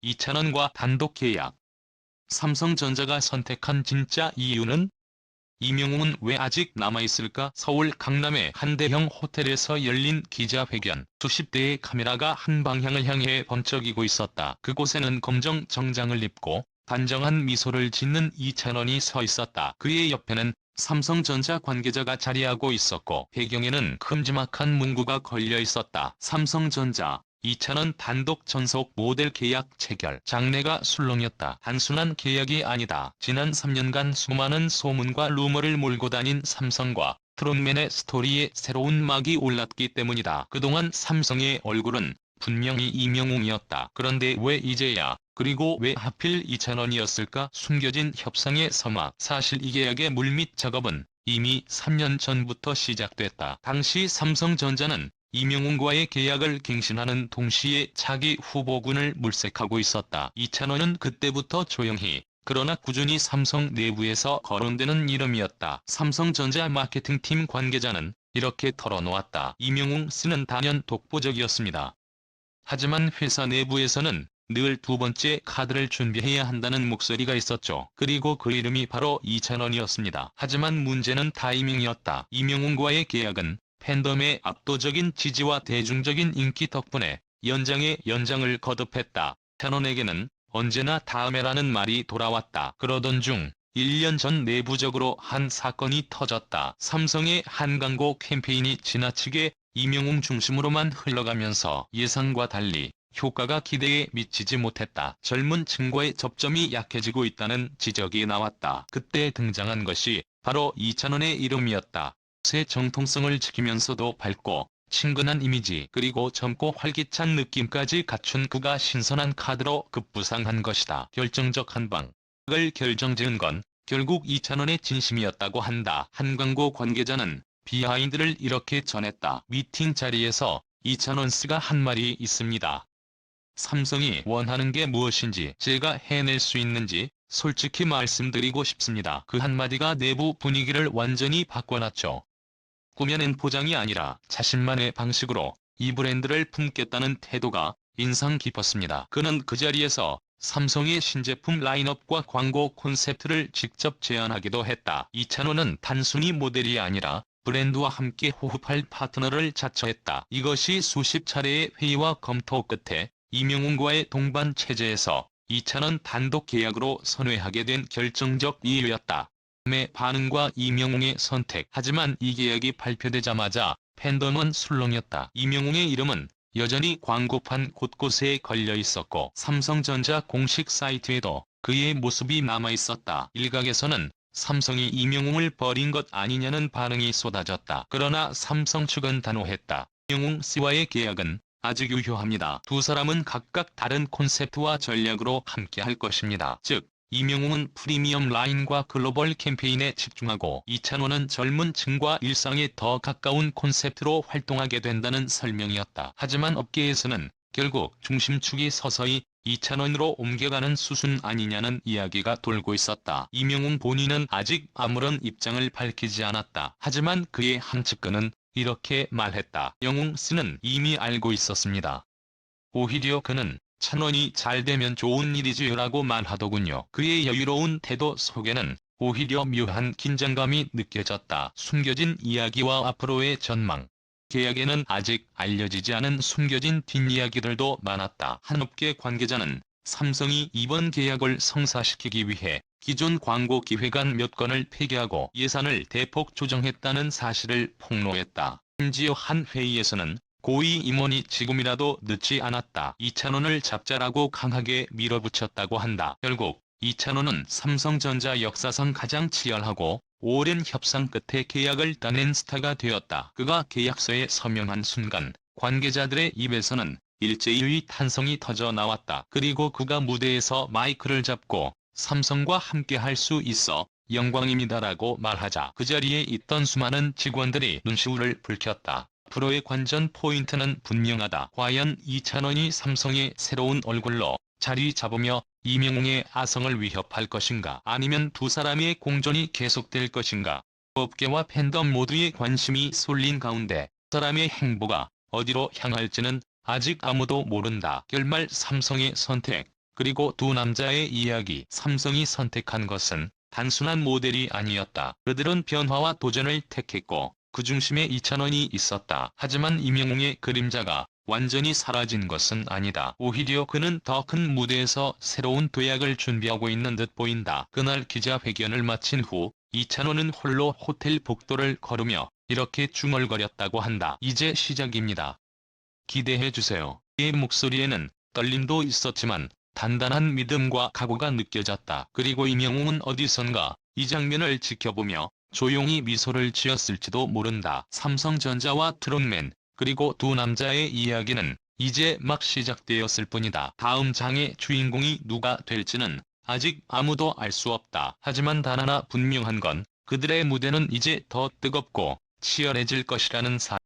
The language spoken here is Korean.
이찬원과 단독 계약. 삼성전자가 선택한 진짜 이유는? 이명웅은 왜 아직 남아있을까? 서울 강남의 한 대형 호텔에서 열린 기자회견. 수십 대의 카메라가 한 방향을 향해 번쩍이고 있었다. 그곳에는 검정 정장을 입고 단정한 미소를 짓는 이찬원이 서 있었다. 그의 옆에는 삼성전자 관계자가 자리하고 있었고 배경에는 큼지막한 문구가 걸려 있었다. 삼성전자 이찬원 단독 전속 모델 계약 체결. 장래가 술렁이었다. 단순한 계약이 아니다. 지난 3년간 수많은 소문과 루머를 몰고 다닌 삼성과 트롯맨의 스토리에 새로운 막이 올랐기 때문이다. 그동안 삼성의 얼굴은 분명히 이명웅이었다. 그런데 왜 이제야, 그리고 왜 하필 이찬원이었을까? 숨겨진 협상의 서막. 사실 이 계약의 물밑 작업은 이미 3년 전부터 시작됐다. 당시 삼성전자는 이명웅과의 계약을 갱신하는 동시에 차기 후보군을 물색하고 있었다. 이찬원은 그때부터 조용히, 그러나 꾸준히 삼성 내부에서 거론되는 이름이었다. 삼성전자 마케팅팀 관계자는 이렇게 털어놓았다. 이명웅 씨는 단연 독보적이었습니다. 하지만 회사 내부에서는 늘 두 번째 카드를 준비해야 한다는 목소리가 있었죠. 그리고 그 이름이 바로 이찬원이었습니다. 하지만 문제는 타이밍이었다. 이명웅과의 계약은 팬덤의 압도적인 지지와 대중적인 인기 덕분에 연장에 연장을 거듭했다. 찬원에게는 언제나 다음에라는 말이 돌아왔다. 그러던 중 1년 전 내부적으로 한 사건이 터졌다. 삼성의 한 광고 캠페인이 지나치게 이명웅 중심으로만 흘러가면서 예상과 달리 효과가 기대에 미치지 못했다. 젊은 층과의 접점이 약해지고 있다는 지적이 나왔다. 그때 등장한 것이 바로 이찬원의 이름이었다. 새 정통성을 지키면서도 밝고 친근한 이미지, 그리고 젊고 활기찬 느낌까지 갖춘 그가 신선한 카드로 급부상한 것이다. 결정적 한방을 결정지은 건 결국 이찬원의 진심이었다고 한다. 한 광고 관계자는 비하인드를 이렇게 전했다. 미팅 자리에서 이찬원 씨가 한 말이 있습니다. 삼성이 원하는 게 무엇인지 제가 해낼 수 있는지 솔직히 말씀드리고 싶습니다. 그 한마디가 내부 분위기를 완전히 바꿔놨죠. 꾸며낸 포장이 아니라 자신만의 방식으로 이 브랜드를 품겠다는 태도가 인상 깊었습니다. 그는 그 자리에서 삼성의 신제품 라인업과 광고 콘셉트를 직접 제안하기도 했다. 이찬원은 단순히 모델이 아니라 브랜드와 함께 호흡할 파트너를 자처했다. 이것이 수십 차례의 회의와 검토 끝에 이명웅과의 동반 체제에서 이찬원 단독 계약으로 선회하게 된 결정적 이유였다. 의 반응과 이명웅의 선택. 하지만 이 계약이 발표되자마자 팬덤은 술렁였다. 이명웅의 이름은 여전히 광고판 곳곳에 걸려 있었고 삼성전자 공식 사이트에도 그의 모습이 남아있었다. 일각에서는 삼성이 이명웅을 버린 것 아니냐는 반응이 쏟아졌다. 그러나 삼성 측은 단호했다. 이명웅 씨와의 계약은 아직 유효합니다. 두 사람은 각각 다른 콘셉트와 전략으로 함께할 것입니다. 즉, 이명웅은 프리미엄 라인과 글로벌 캠페인에 집중하고 이찬원은 젊은 층과 일상에 더 가까운 콘셉트로 활동하게 된다는 설명이었다. 하지만 업계에서는 결국 중심축이 서서히 이찬원으로 옮겨가는 수순 아니냐는 이야기가 돌고 있었다. 이명웅 본인은 아직 아무런 입장을 밝히지 않았다. 하지만 그의 한 측근은 이렇게 말했다. 영웅 씨는 이미 알고 있었습니다. 오히려 그는 찬원이 잘 되면 좋은 일이지라고 말하더군요. 그의 여유로운 태도 속에는 오히려 묘한 긴장감이 느껴졌다. 숨겨진 이야기와 앞으로의 전망. 계약에는 아직 알려지지 않은 숨겨진 뒷이야기들도 많았다. 한 업계 관계자는 삼성이 이번 계약을 성사시키기 위해 기존 광고 기획안 몇 건을 폐기하고 예산을 대폭 조정했다는 사실을 폭로했다. 심지어 한 회의에서는 고위 임원이 지금이라도 늦지 않았다. 이찬원을 잡자라고 강하게 밀어붙였다고 한다. 결국 이찬원은 삼성전자 역사상 가장 치열하고 오랜 협상 끝에 계약을 따낸 스타가 되었다. 그가 계약서에 서명한 순간 관계자들의 입에서는 일제히 탄성이 터져 나왔다. 그리고 그가 무대에서 마이크를 잡고 삼성과 함께할 수 있어 영광입니다라고 말하자 그 자리에 있던 수많은 직원들이 눈시울을 붉혔다. 앞으로의 관전 포인트는 분명하다. 과연 이찬원이 삼성의 새로운 얼굴로 자리 잡으며 이명웅의 아성을 위협할 것인가? 아니면 두 사람의 공존이 계속될 것인가? 업계와 팬덤 모두의 관심이 쏠린 가운데 두 사람의 행보가 어디로 향할지는 아직 아무도 모른다. 결말 삼성의 선택. 그리고 두 남자의 이야기. 삼성이 선택한 것은 단순한 모델이 아니었다. 그들은 변화와 도전을 택했고 그 중심에 이찬원이 있었다. 하지만 임영웅의 그림자가 완전히 사라진 것은 아니다. 오히려 그는 더 큰 무대에서 새로운 도약을 준비하고 있는 듯 보인다. 그날 기자회견을 마친 후 이찬원은 홀로 호텔 복도를 걸으며 이렇게 중얼거렸다고 한다. 이제 시작입니다. 기대해주세요. 그의 목소리에는 떨림도 있었지만 단단한 믿음과 각오가 느껴졌다. 그리고 임영웅은 어디선가 이 장면을 지켜보며 조용히 미소를 지었을지도 모른다. 삼성전자와 트롯맨, 그리고 두 남자의 이야기는 이제 막 시작되었을 뿐이다. 다음 장의 주인공이 누가 될지는 아직 아무도 알 수 없다. 하지만 단 하나 분명한 건 그들의 무대는 이제 더 뜨겁고 치열해질 것이라는 사실.